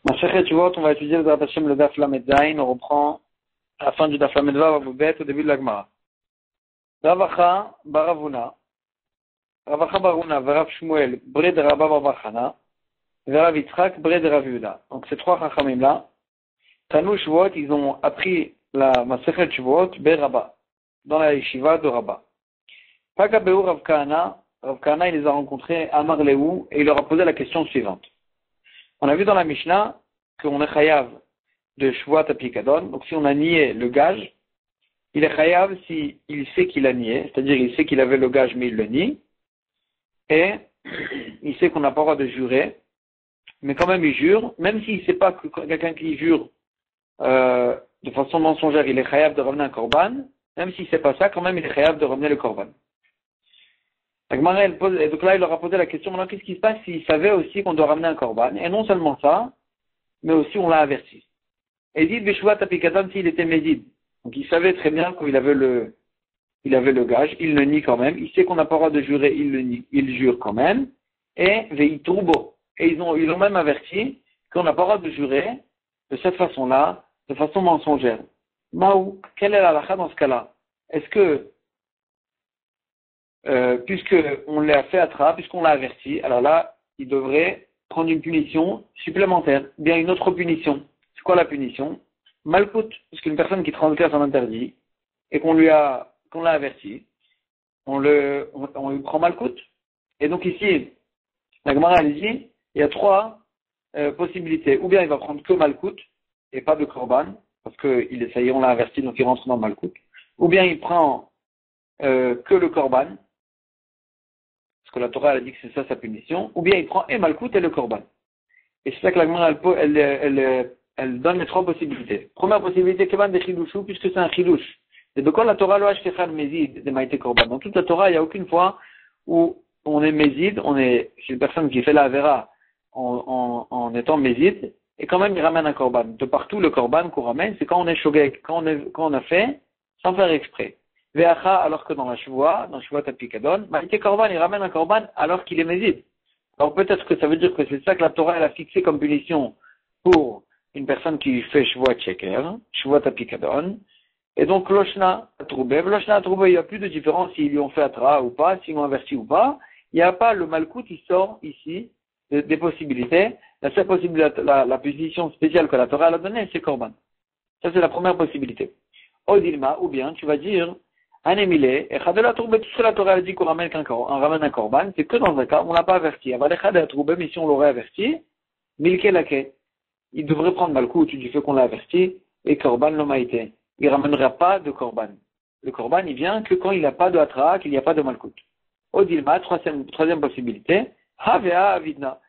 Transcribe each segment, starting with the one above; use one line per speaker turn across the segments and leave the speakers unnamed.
Masechet Teshuvot, on va étudier le Daf Hashem, le Daf Lamed Zayin. On reprend à la fin du Daf Lamed Vav au début de la Gemara. Ravacha Baravuna, Ravacha Baruna, Verav Shmuel, Bre de Rabba Bar Chana, Verav Yitzchak, Bre de Rav Yehuda. Donc ces trois Chachamim là, Tanu Shvuot, ils ont appris la Masechet Teshuvot Berabba, dans la Yeshiva de Rabba. Pagabeu Rav Kahana, il les a rencontrés à Marleou et il leur a posé la question suivante. On a vu dans la Mishnah qu'on est chayav de Shvuat Apikadon. Donc si on a nié le gage, il est chayav si il sait qu'il a nié, c'est-à-dire il sait qu'il avait le gage mais il le nie, et il sait qu'on n'a pas le droit de jurer, mais quand même il jure, même s'il ne sait pas que quelqu'un qui jure de façon mensongère, il est chayav de ramener un korban, même s'il ne sait pas ça, quand même il est chayav de ramener le korban. La Gemara, et donc là, il leur a posé la question, maintenant, qu'est-ce qui se passe s'il savait aussi qu'on doit ramener un korban? Et non seulement ça, mais aussi on l'a averti. Et dit, Beshuvah Tapikadam, s'il était mézid. Donc il savait très bien qu'il avait le gage, il le nie quand même, il sait qu'on n'a pas le droit de jurer, il le nie, il jure quand même, et Veitrubo. Et ils ont même averti qu'on n'a pas le droit de jurer de cette façon-là, de façon mensongère. Maou, quelle est la halakha dans ce cas-là? Est-ce que puisqu'on l'a fait attra, puisqu'on l'a averti, alors là, il devrait prendre une punition supplémentaire, bien une autre punition. C'est quoi la punition? Malkout, puisqu'une personne qui transgresse un interdit, et qu'on l'a averti, on lui prend malkout. Et donc ici, la Gemara elle dit, il y a trois possibilités. Ou bien il va prendre que malkout, et pas de korban, parce que ça y est, on l'a averti, donc il rentre dans malkout. Ou bien il prend que le korban, parce que la Torah elle a dit que c'est ça sa punition, ou bien il prend et malkout et le korban. Et c'est ça que la Gemara elle donne les trois possibilités. Première possibilité, kevan de chilouchou, puisque c'est un chilouch. Et de quoi la Torah lo hashkechad mezid de maïté korban. Dans toute la Torah, il n'y a aucune fois où on est mezid, c'est une personne qui fait la avera en étant mezid, et quand même il ramène un korban. De partout le korban qu'on ramène, c'est quand on est shogeg, quand on a fait sans faire exprès. Ve'acha, alors que dans Shvuat Apikadon, Maïté Korban, il ramène un Korban alors qu'il est mézid. Alors peut-être que ça veut dire que c'est ça que la Torah elle a fixé comme punition pour une personne qui fait Shvuat Sheker, Shvuat Apikadon. Et donc Loshna Atroubé, il n'y a plus de différence s'ils lui ont fait Atra ou pas, s'ils l'ont averti ou pas. Il n'y a pas le Malkout, il sort ici des possibilités. La seule possibilité, la position spéciale que la Torah elle a donnée, c'est Korban. Ça c'est la première possibilité. Odilma, ou bien tu vas dire, un émilé, et Chadela Troubé, tout ce que la Torah a dit qu'on ramène un korban, c'est que dans un cas, on l'a pas averti. Aval Chadela Troubé, mais si on l'aurait averti, Milke Lake, il devrait prendre malkout du fait qu'on l'a averti, et korban l'omaïté. Il ramènera pas de korban. Le korban, il vient que quand il n'y a pas de hatra, qu'il n'y a pas de malkout. Odilma, troisième possibilité, Havea Avidna.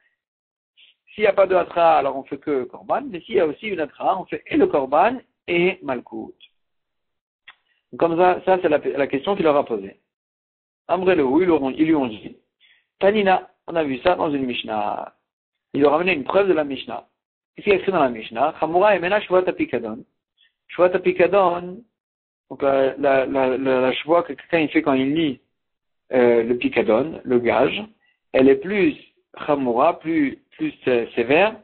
S'il n'y a pas de hatra, alors on fait que korban, mais s'il y a aussi une hatra, on fait et le korban et malkout. Comme ça c'est la question qu'il leur a posée. Amrelou, ils lui ont dit, Tanina, on a vu ça dans une Mishnah. Il leur a amené une preuve de la Mishnah. Ici, il y a écrit dans la Mishnah, Chamura et Mena Shvuat Apikadon. Shvuat Apikadon, donc la Shvuat que quelqu'un il fait quand il lit le Pikadon, le gage, elle est plus Chamura, plus sévère,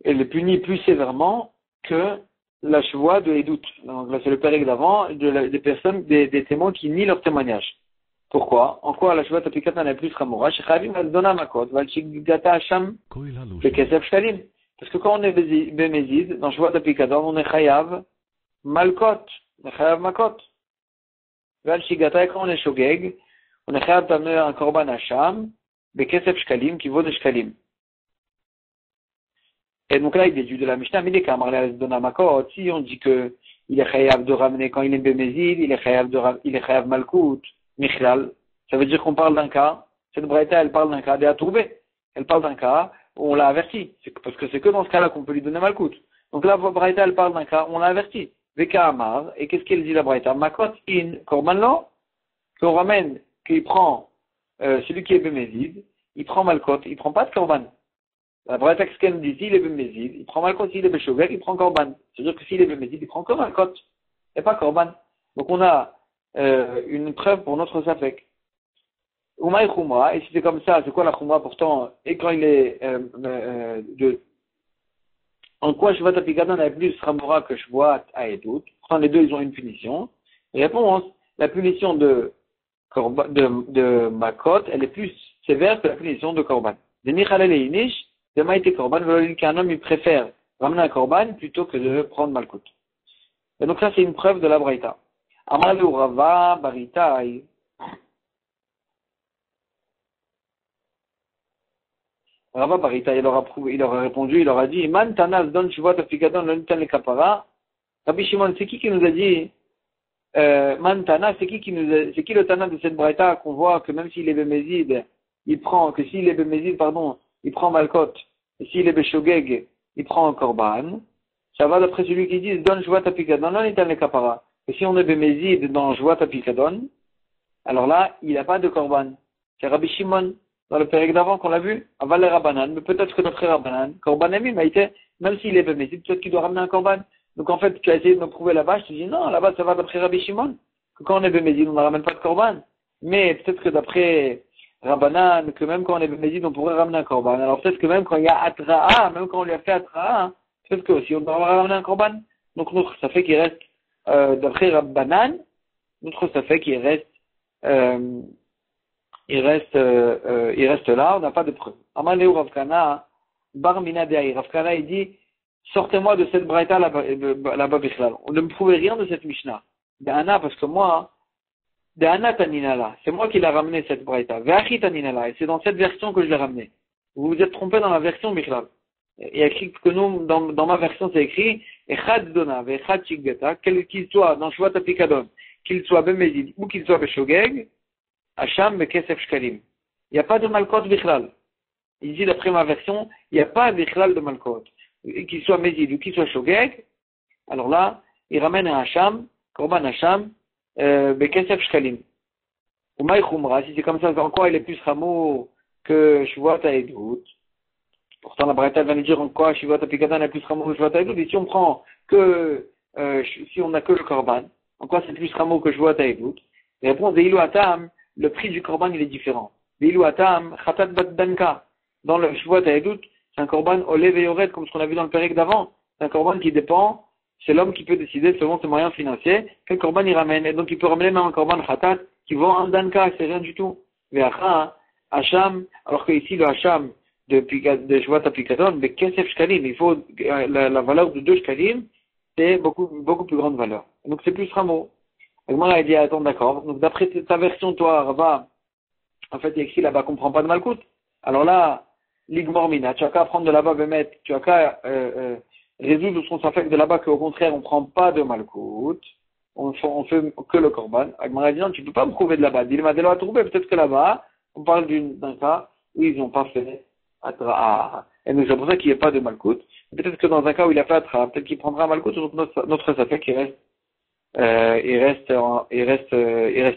elle est punie plus sévèrement que la chevoie de Edout. Donc là, c'est le pérec d'avant des personnes, des témoins qui nient leur témoignage. Pourquoi? En quoi la chevoie tapikatan est plus ramoura? Shechavim al-dona makot, val-shigata hacham, le kesef shkalim. Parce que quand on est bémézid, dans chevoie tapikatan, on est chayav malkot, on est chayav makot. Val-shigata, quand on est shogeg, on est chayav d'amener un korban hacham, le kesef shkalim, qui vaut de shkalim. Et donc là, il déduit de la Mishnah, mais si on dit que il est chayav de ramener quand il est bémézid, il est chayav malkout, michlal, ça veut dire qu'on parle d'un cas, cette braïta, elle parle d'un cas d'Atoubé. Elle parle d'un cas où on l'a averti. Parce que c'est que dans ce cas-là qu'on peut lui donner malkout. Donc là, la braïta, elle parle d'un cas où on l'a averti. Veka Amar, et qu'est-ce qu'elle dit la braïta? Makot in korbanlo, qu'on ramène, qu'il prend, celui qui est bémézid, il prend malkot, il prend pas de korban. La vraie texte qu'elle dit, s'il est bémézid, il prend malkot, s'il est béchogeg, il prend korban. C'est-à-dire que s'il est bémézid, il prend que malkot, et pas korban. Donc on a une preuve pour notre safek. Oumaï khumra, et si c'est comme ça, c'est quoi la khumra pourtant? Et quand il est En quoi Shvat Apikadon est plus Ramora que Shvat Aedut? Pourtant, les deux, ils ont une punition. Réponse, la punition de Makot, elle est plus sévère que la punition de Korban. De Michalel et Inish, de Maïté Korban, veut qu'un homme, il préfère ramener un Korban plutôt que de prendre Malkut. Et donc ça, c'est une preuve de la Braïta. Amalé ou Rava, Baritaï. Rava Barita, il aura répondu, il aura dit, Man Tanas don Shvat Apikadon, l'onitan le Kapara. Rabbi Shimon, c'est qui nous a dit, Man Tana, c'est qui le Tana de cette Braïta qu'on voit que même s'il est Bémézid, il prend Malkot, et s'il est Beshogeg, il prend un Korban. Ça va d'après celui qui dit, don Shvat Apikadon, l'onitan le Kapara. Et si on est Bémézid dans Shvat Apikadon, alors là, il n'a pas de Korban. C'est Rabbi Shimon. Dans le pérec d'avant qu'on l'a vu, Aval Rabbanan, mais peut-être que notre Rabbanan, Korban Ami, même s'il est bémézid, peut-être qu'il doit ramener un Korban. Donc en fait, tu as essayé de me prouver là-bas, je te dis non, là-bas ça va d'après Rabbi Shimon, que quand on est bémézid, on ne ramène pas de Korban. Mais peut-être que d'après Rabbanan, que même quand on est bémézid, on pourrait ramener un Korban. Alors peut-être que même quand il y a Atra'a, même quand on lui a fait Atra'a, peut-être que aussi on doit ramener un Korban. Donc notre, ça fait qu'il reste, d'après Rabbanan, notre, ça fait qu'il reste, il reste là, on n'a pas de preuve. Amaleu Ravkana, Barmina Deaï. Ravkana, il dit, sortez-moi de cette braïta là-bas, Bichlal. On ne me prouvait rien de cette Mishnah. D'Anna, parce que moi, D'Anna Taninala, c'est moi qui l'ai ramené cette braïta. Ve'achi Taninala, et c'est dans cette version que je l'ai ramené. Vous vous êtes trompé dans la version Bichlal. Il y a écrit que nous, dans ma version, c'est écrit, Echad Dona, Ve'echad Chiggata, qu'il soit dans Shvat Apikadon, qu'il soit Bemezid, ou qu'il soit Beshogeg, Hacham Bekesef Shkalim. Il n'y a pas de Malkot Bichlal. Il dit d'après ma version, il n'y a pas Bichlal de Malkot. Qu'il soit Mézid ou qu'il soit Shogeg, alors là, il ramène un Hacham, Korban Hacham, Bekesef Shkalim. Ou Maï Khumra, si c'est comme ça, en quoi il est plus Rameau que Shvuat Haedut. Pourtant la Braïta va nous dire en quoi Shvuat Apikadon est plus Rameau que Shvuat Haedut. Et si on prend que, si on n'a que le Korban, en quoi c'est plus Rameau que Shvuat Haedut? Réponse de Ilu Atam, le prix du korban, il est différent. Bilu atam, khatat bat danka. Dans le Shvuat Haedut, c'est un korban olev et yored, comme ce qu'on a vu dans le pérec d'avant. C'est un korban qui dépend, c'est l'homme qui peut décider selon ses moyens financiers, quel korban il ramène. Et donc il peut ramener même un korban khatat, qui vaut un danka, c'est rien du tout. Ve'acha, hacham, alors que ici le hacham de Shvuat Apikadon, de kesef shkalim, il faut, la valeur de 2 shkalim, c'est beaucoup plus grande valeur. Et donc c'est plus rameau. Moi, il dit, attends, d'accord. Donc, d'après ta version, toi, Rava, en fait, il y a écrit là-bas qu'on ne prend pas de Malkout. Alors là, l'igmormina, tu as qu'à prendre de là-bas, Bémet, tu as qu'à résoudre son safek de là-bas qu'au contraire, on ne prend pas de Malkout. On fait que le Korban. Agmara dit, non, tu ne peux pas me prouver de là-bas. Dis-le, Madelo a trouvé, peut-être que là-bas, on parle d'un cas où ils n'ont pas fait Atra. Et donc, c'est pour ça qu'il n'y a pas de Malkout. Peut-être que dans un cas où il a fait Atra, peut-être qu'il prendra Malkout, notre safek, il reste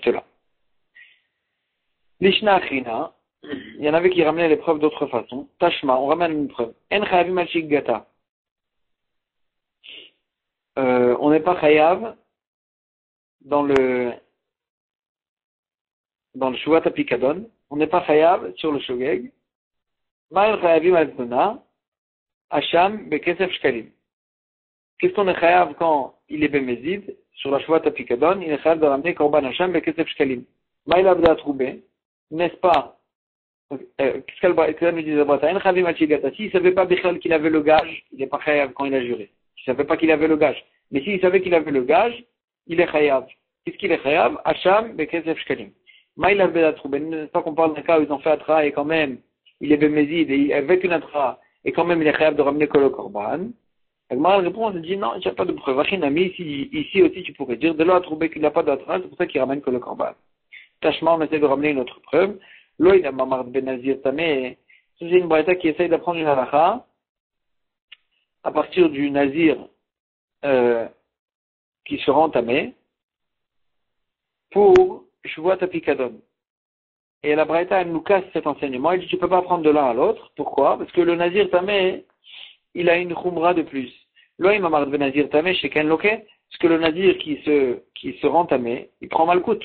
là. Lishna Achrina, il y en avait qui ramenaient les preuves d'autre façon. Tashma, on ramène une preuve. En Chayavim al Shiggata. On n'est pas Chayav dans le Shvuat Apikadon. On n'est pas Chayav sur le Shogeg. Ma'el Chayavim al Zona, Hacham Bekesef Shkalim. Qu'est-ce qu'on est Chayav quand il est Bémézid? Sur la Shvuat Apikadon, il est chayav de ramener Korban Hacham Bekesef Shkalim. Maïl Abda Troubé, n'est-ce pas? Qu'est-ce qu'elle nous dit de Brata? En Chavim Achigata. S'il ne savait pas Bichal qu'il avait le gage, il n'est pas chayav quand il a juré. Il ne savait pas qu'il avait le gage. Mais s'il savait qu'il avait le gage, il est chayav. Qu'est-ce qu'il est chayav? Hacham Bekesef Shkalim. Maïl Abda Troubé, n'est-ce pas qu'on parle d'un cas où ils ont fait Atra et quand même, il est Bémézid et avec une Atra, et quand même il est chayav de ramener que le Korban. La réponse dit non, il n'y a pas de preuve. Ici aussi tu pourrais dire, de là à trouver qu'il n'a pas d'atras, c'est pour ça qu'il ramène que le korban. Tachement, on essaie de ramener une autre preuve. L'eau, il a mamar ben nazir tamé. C'est une braïta qui essaye d'apprendre une halakha à partir du nazir qui se rend tamé pour Shvuat Apikadon. Et la braïta, elle nous casse cet enseignement. Elle dit tu ne peux pas prendre de l'un à l'autre. Pourquoi? Parce que le nazir tamé, il a une khumra de plus. L'oïm amar ben nazir tamé chez Ken Loke, parce que le nazir qui se rend tamé, il prend malkout.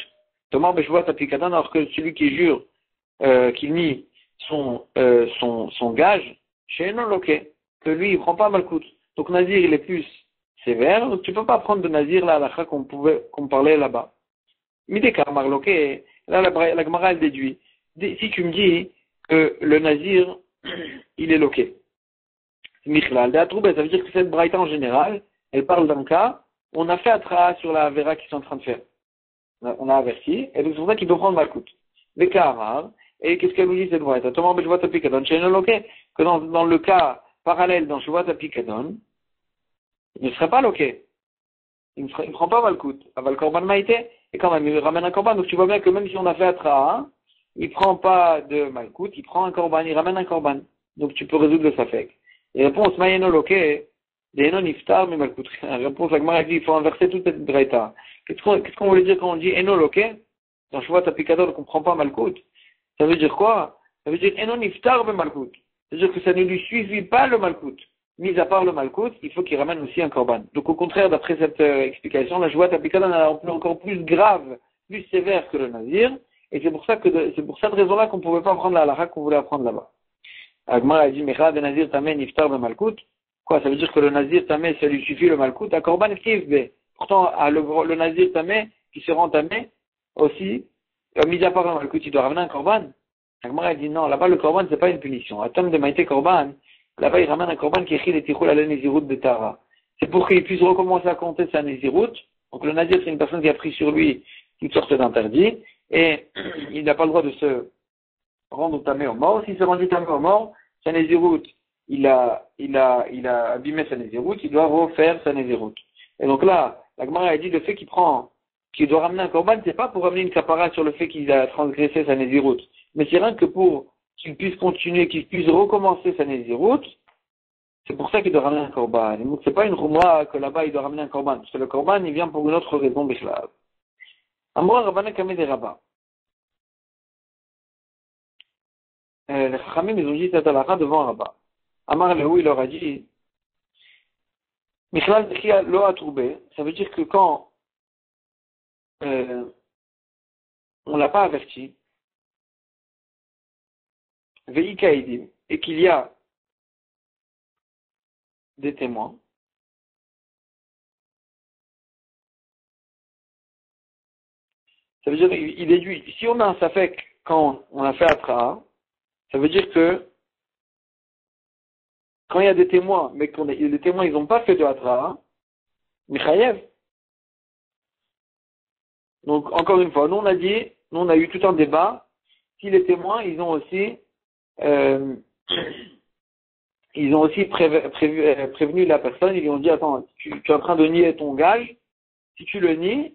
Thomas Beshvuat Apikadon, alors que celui qui jure, qui nie son gage, chez Non Loke, que lui, il prend pas malkout. Donc Nazir, il est plus sévère, donc tu peux pas prendre de Nazir la halakha qu'on parlait là-bas. Mideka marloqué, là la Gemara elle déduit. Si tu me dis que le Nazir, il est loqué. Michlal, ça veut dire que cette braïta en général, elle parle d'un cas où on a fait attra sur la vera qu'ils sont en train de faire. On a averti, et donc c'est pour ça qu'il doit prendre Malkout. Les cas rares, et qu'est-ce qu'elle nous dit cette braïta? Thomas Bejvat Apikadon, que dans le cas parallèle dans Shvat Apikadon, il ne serait pas loqué. Il ne prend pas Malkout. Aval Korban Maïté, et quand même, il ramène un Korban. Donc tu vois bien que même si on a fait attra, il ne prend pas de Malkout, il prend un Korban, il ramène un Korban. Donc tu peux résoudre le Safek. Et réponse, Mayeno loqué, Dénon Iftar, mais Malkout. Réponse, la Gemara dit, il faut inverser toute cette braïta. Qu'est-ce qu'on veut dire quand on dit Eno loqué? Dans Shvat Apikadon, on ne comprend pas Malkout. Ça veut dire quoi? Ça veut dire Enon Iftar, mais Malkout. C'est-à-dire que ça ne lui suffit pas le Malkout. Mis à part le Malkout, il faut qu'il ramène aussi un Korban. Donc au contraire, d'après cette explication, la Shvat Apikadon est encore plus grave, plus sévère que le Nazir. Et c'est pour cette raison-là qu'on ne pouvait pas prendre la halakha qu'on voulait apprendre là-bas. Agmar a dit, Mecha de Nazir Tamé Niftar de Malkout. Quoi, ça veut dire que le Nazir Tamé, ça lui suffit le Malkout, à Korban Kivbe. Pourtant, le Nazir Tamé, qui se rend Tamé, aussi, mis à part le Malkout, il doit ramener un Korban. Agmar a dit, non, là-bas, le Korban, c'est pas une punition. À Tom de Maïté Korban, là-bas, il ramène un Korban qui écrit les Tichoul à la Nézirut de Tara. C'est pour qu'il puisse recommencer à compter sa Nézirut. Donc le Nazir, c'est une personne qui a pris sur lui toutes sortes d'interdits, et il n'a pas le droit de se rendre tamé au mort. S'il se rendit tamé au mort, sa Nézirut, il a abîmé sa Nézirut, il doit refaire sa Nézirut. Et donc là, la Gemara a dit le fait qu'il doit ramener un korban, c'est pas pour ramener une kapara sur le fait qu'il a transgressé sa Nézirut, mais c'est rien que pour qu'il puisse continuer, qu'il puisse recommencer sa Nézirut. C'est pour ça qu'il doit ramener un korban. Donc c'est pas une rumra que là-bas il doit ramener un korban, parce que le korban il vient pour une autre raison, Bichlav. Amra Rabbana Kameh des Rabbah. Les Chachamim, ils ont dit cette halakha devant Rabbah. Amar Lehu, il leur a dit, Michlal Dechia Lo Atoubé, ça veut dire que quand on l'a pas averti, Veikaïdim, et qu'il y a des témoins, ça veut dire, il déduit, si on a un safek quand on a fait Atra, ça veut dire que quand il y a des témoins, mais que les témoins ils n'ont pas fait de Atra, Michayev. Donc encore une fois, nous on a eu tout un débat, si les témoins ils ont aussi prévenu la personne, ils lui ont dit attends, tu es en train de nier ton gage, si tu le nies,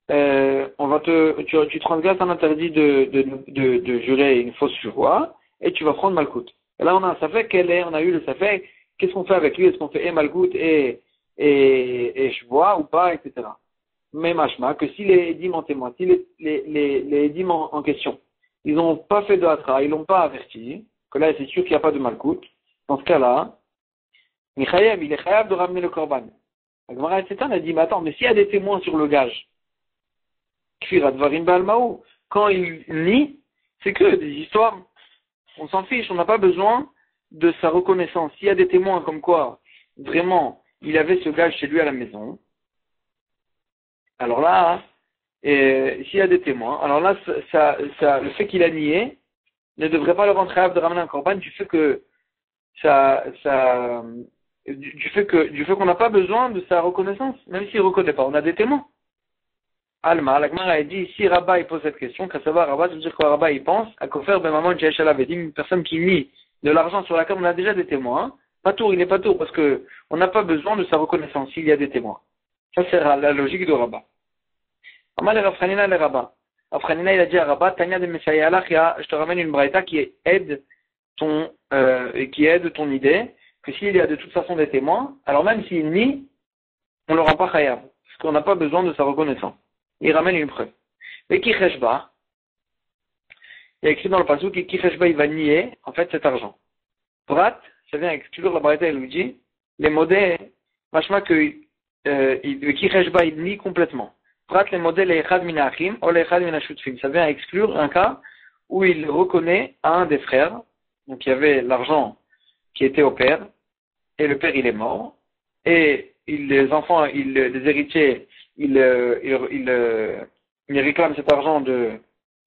tu transgresses un interdit de jurer une fausse joie, et tu vas prendre Malkout. Et là, on a un safek, on a eu le safek, qu'est-ce qu'on fait avec lui? Est-ce qu'on fait Malkout et Shvoa ou pas, etc. Mais machma, que si les édimes en témoin, si les édimes en question, ils n'ont pas fait de hatra, ils l'ont pas averti, que là, c'est sûr qu'il n'y a pas de Malkout, dans ce cas-là, Michayev, il est chayav de ramener le korban. La Gemara, etc. a dit, mais attends, mais s'il y a des témoins sur le gage, quand il nie, c'est que des histoires, on s'en fiche, on n'a pas besoin de sa reconnaissance. S'il y a des témoins comme quoi, vraiment, il avait ce gage chez lui à la maison, alors là, s'il y a des témoins, alors là, le fait qu'il a nié ne devrait pas le rendre capable de ramener un korban du fait que du fait qu'on n'a pas besoin de sa reconnaissance, même s'il ne reconnaît pas, on a des témoins. Alma, la Gemara a dit, si Rabba il pose cette question, qu'à savoir Rabba, ça veut dire que Rabba il pense à Kofer ben maman Jaishal dit une personne qui nie de l'argent sur laquelle on a déjà des témoins, pas tour, il n'est pas tour, parce que on n'a pas besoin de sa reconnaissance s'il y a des témoins. Ça c'est la logique de Rabba. Amal et Rafranina le Rabba. Rafranina il a dit à Rabba, Tanya de Messiah Alachia, je te ramène une braïta qui aide ton idée, que s'il y a de toute façon des témoins, alors même s'il nie, on ne le rend pas chayav, parce qu'on n'a pas besoin de sa reconnaissance. Il ramène une preuve. Mais Kicheshba, il y a écrit dans le passage que Kicheshba, il va nier, en fait, cet argent. Prat, ça vient exclure la braïta, il nous dit, les modèles, machma que Kicheshba, il nie complètement. Prat, les modèles, les echad min achim, ou les echad min ashutfim. Ça vient exclure un cas où il reconnaît à un des frères, donc il y avait l'argent qui était au père, et le père, il est mort, les enfants, les héritiers, ils réclament cet argent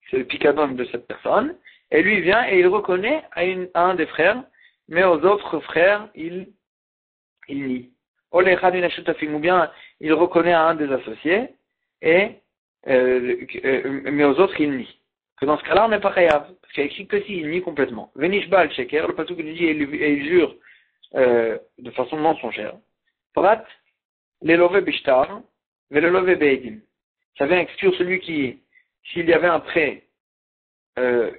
c'est le picadon de cette personne, et lui vient et il reconnaît à un des frères, mais aux autres frères, il nie. Ou bien il reconnaît à un des associés, mais aux autres, il nie. Que dans ce cas-là, on n'est pas chayav, parce qu'il y a écrit que s'il nie complètement. Venishba al-sheker, le pasuk lui dit, et il jure de façon mensongère. Prat, l'elové bishtar, velelové beidim. Ça vient exclure celui qui, s'il y avait un prêt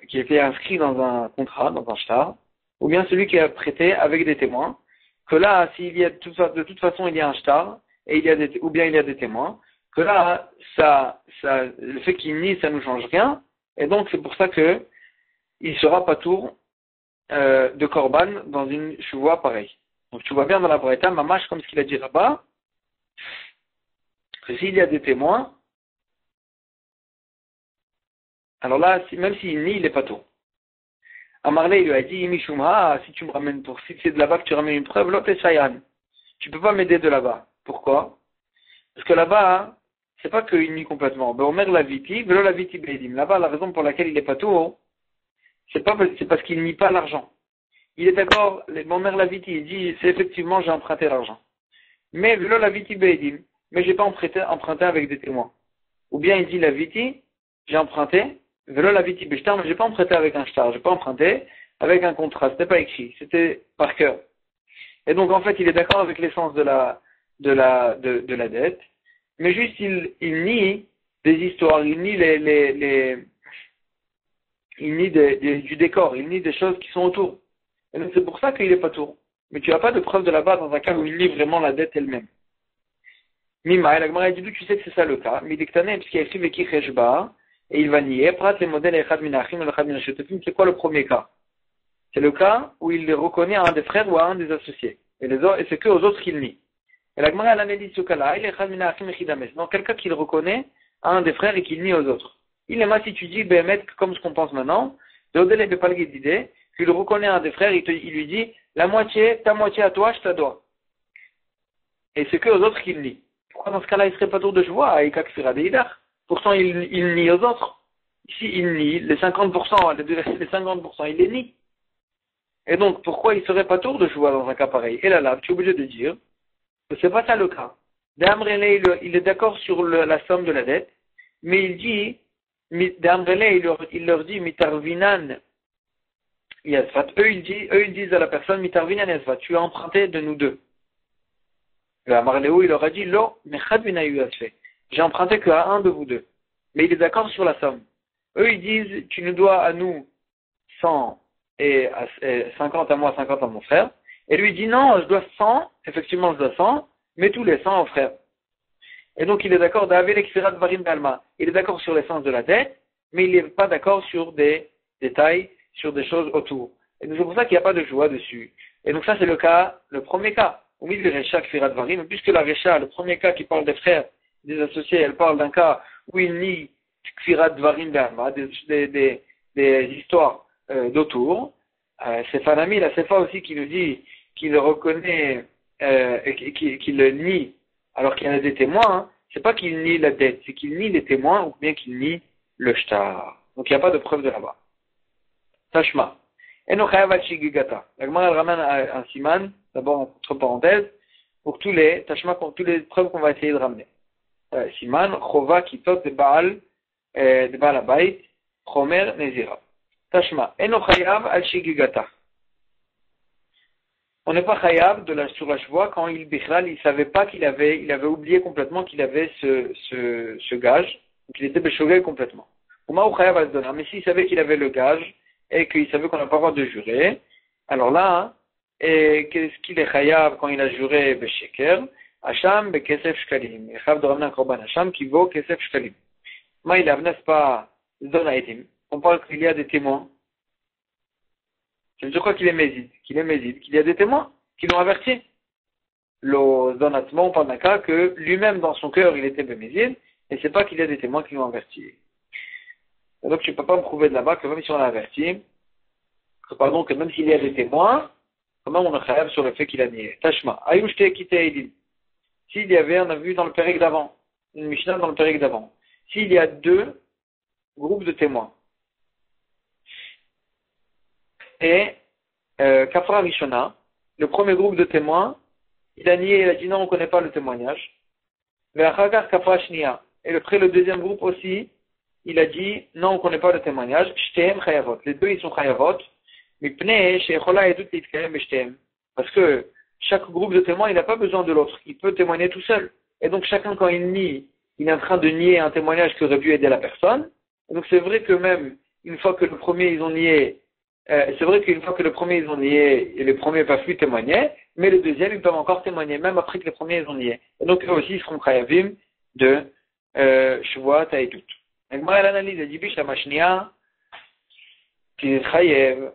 qui était inscrit dans un contrat, dans un shtar, ou bien celui qui a prêté avec des témoins, que là, s'il y a de toute façon il y a un shtar, et ou bien il y a des témoins, que là, le fait qu'il nie, ça ne nous change rien, et donc c'est pour ça que il sera pas tour de korban dans une chouva pareille. Donc tu vois bien dans la Braïta, mamash comme ce qu'il a dit là-bas, que s'il y a des témoins, alors là, même s'il nie, il n'est pas tour. Amarlé, il lui a dit, Mishumha, si tu me ramènes si c'est de là-bas que tu ramènes une preuve, l'autre est shayan. Tu peux pas m'aider de là-bas. Pourquoi? Parce que là-bas, c'est pas qu'il nie complètement. Omer la viti, velo la viti beidim. Là-bas, la raison pour laquelle il n'est pas tour, c'est parce qu'il nie pas l'argent. Il est d'accord, Omer la viti, il dit, c'est effectivement, j'ai emprunté l'argent. Mais velo la viti beidim. Mais j'ai pas emprunté avec des témoins. Ou bien il dit la viti, j'ai emprunté, velo la viti beshtar, mais j'ai pas emprunté avec un shtar, j'ai pas emprunté avec un contrat, c'était pas écrit, c'était par cœur. Et donc en fait il est d'accord avec l'essence de la dette, mais juste il nie des histoires, il nie il nie du décor, il nie des choses qui sont autour. Et donc c'est pour ça qu'il est pas tour. Mais tu n'as pas de preuve de là-bas dans un cas où il nie vraiment la dette elle-même. Mima, la Gemara dit tu sais que c'est ça le cas. Midiktane, puisqu'il y a écrit Veki Cheshba, et il va nier. Prat les modèles Echad Minachim et Echad Minashutefim, c'est quoi le premier cas? C'est le cas où il les reconnaît à un des frères ou à un des associés. Et c'est que aux autres qu'il nie. Et la Gemara, elle a dit ce cas-là, il est Echad Minachim Echidames. Donc quelqu'un qui le reconnaît à un des frères et qu'il nie aux autres. Il est mal si tu dis, comme ce qu'on pense maintenant, Deodel et Bepalgid d'idée, qu'il reconnaît à un des frères, il lui dit, ta moitié à toi, je te dois. Et c'est que aux autres qu'il nie. Pourquoi dans ce cas-là, il serait pas tour de joie à Ikak Firadeidar? Pourtant, il nie aux autres. Ici, il nie les 50%, les 50%, il les nie. Et donc, pourquoi il serait pas tour de joie dans un cas pareil? Et là, tu es obligé de dire que c'est pas ça le cas. D'Amrele, il est d'accord sur la somme de la dette, mais il dit, D'Amrele, il leur dit, Mitarvinan Yasvat. Eux, ils disent à la personne, Mitarvinan Yasvat, tu as emprunté de nous deux. Le Amarléo, il leur a dit, Lo, j'ai emprunté qu'à un de vous deux. Mais il est d'accord sur la somme. Eux, ils disent, tu nous dois à nous 100 et 50 à moi, 50 à mon frère. Et lui, il dit, non, je dois 100, effectivement, je dois 100, mais tous les 100 au frère. Et donc, il est d'accord d'Avé l'Ekfirat Varim Balma. Il est d'accord sur l'essence de la dette, mais il n'est pas d'accord sur des détails, sur des choses autour. Et donc, c'est pour ça qu'il n'y a pas de joie dessus. Et donc, ça, c'est le premier cas. Au milieu de Recha Kfirat Varim, puisque la Recha, le premier cas qui parle des frères, des associés, elle parle d'un cas où il nie Kfirat Varim Balma, des histoires d'autour. C'est Fanami, la Sefa aussi qui nous dit qu'il le reconnaît, qu'il le nie, alors qu'il y en a des témoins, hein. C'est pas qu'il nie la dette, c'est qu'il nie les témoins ou bien qu'il nie le shtar. Donc il n'y a pas de preuve de là-bas. Tashma. Enochayav al-shigigata. La Gemara elle ramène un siman, d'abord entre parenthèses, pour tous les tashma, pour toutes les preuves qu'on va essayer de ramener. Siman, chova kitot de Baal Abayit, chomer nezira. Tashma. Enochayav al-shigigata. On n'est pas chayav sur la chevoie quand il savait pas il avait oublié complètement qu'il avait ce gage, donc il était béchogé complètement. Mais s'il savait qu'il avait le gage, et qu'il savait qu'on n'a pas le droit de jurer, alors là, qu'est-ce qu'il est chayav quand il a juré bécheker? Hacham bekesef shkalim. Il chayav de ramener un korban hacham qui vaut kesef shkalim. Ma il a, n'est-ce pas, zon haïtim. On parle qu'il y a des témoins. Je crois qu'il est méside, qu'il y a des témoins qui l'ont averti. Le Zonatma, on parle d'un cas que lui-même dans son cœur il était béméside, et c'est pas qu'il y a des témoins qui l'ont averti. Et donc tu ne peux pas me prouver de là-bas que même si on l'a averti, que même s'il y a des témoins, quand même on est chayav sur le fait qu'il a nié. Tashma. Ayushte kiteidim. S'il y avait, on a vu dans le pérec d'avant, une Mishnah dans le pérec d'avant. S'il y a deux groupes de témoins, et Kafra Rishona, le premier groupe de témoins, il a nié, il a dit non, on ne connaît pas le témoignage. Ve'achakar Kafra Shnia. Et le deuxième groupe aussi, il a dit non, on ne connaît pas le témoignage. Shtem Chayavot. Les deux, ils sont Chayavot. Mipnei Shechola Edut Litkayem Beshtem. Parce que chaque groupe de témoins, il n'a pas besoin de l'autre. Il peut témoigner tout seul. Et donc chacun, quand il nie, il est en train de nier un témoignage qui aurait pu aider la personne. Et donc c'est vrai que même une fois que le premier ils ont nié, et le premier ne peuvent plus témoigner, mais le deuxième ils peuvent encore témoigner, même après que les premiers ils ont nié. Et donc eux aussi ils seront chayavim de Shuvat Haïdout. Donc moi l'analyse a dit Bish la Mashnia qui est chayav.